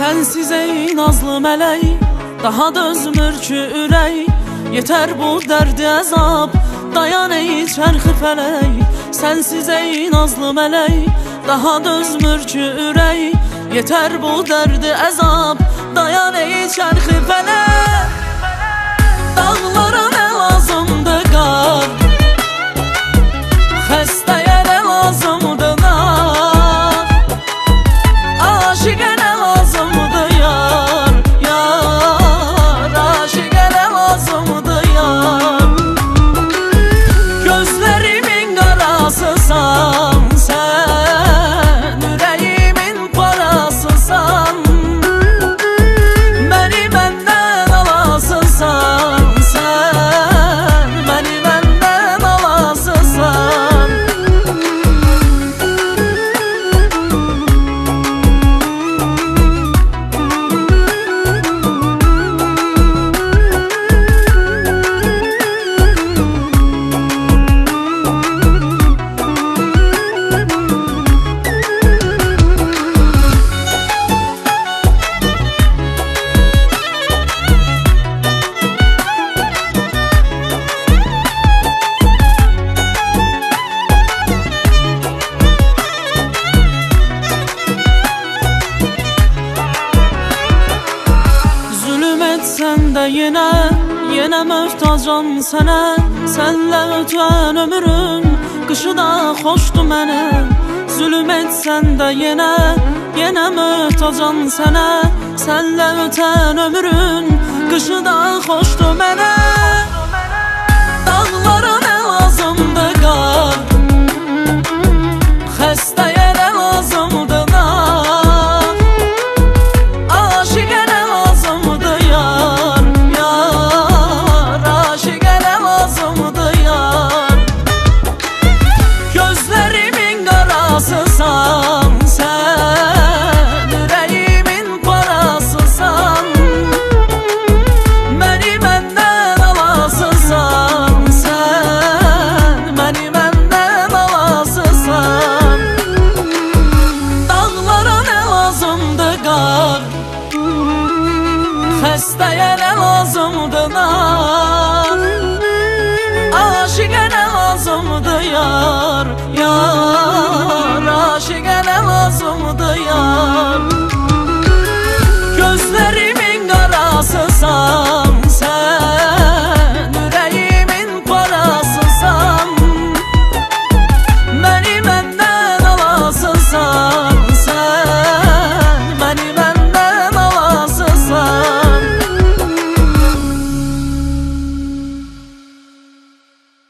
Sensiz ey nazlı mələk, daha dözmür ki ürək. Yeter bu derdi azap, dayan ey çərxi fələk. Sensiz ey nazlı mələk, daha dözmür ki ürək. Yeter bu derdi azap, dayan ey çərxi fələk. Dağlara nə lazımdır qar, xəstəyə nə lazımdır nar, aşiqə nə lazımdır yar, yar, aşiqə nə lazımdır yar. Gözlərimin qarasısan sən, ürəyimin parasısan, məni məndən alasısan sən, məni məndən alasısan. Sən də yenə möhtacam sənə. Sənlə ötən ömrüm qışı da xoşdu mənə. Zülüm etsən də yenə möhtacam sənə. Sənlə ötən ömrüm qışı da xoşdu mənə. Dağlara nə lazımdır qar, xəstəyə nə lazımdır nar, aşiqə nə lazımdır yar, yar, aşiqə nə lazımdır yar. Gözlərimin qarasısan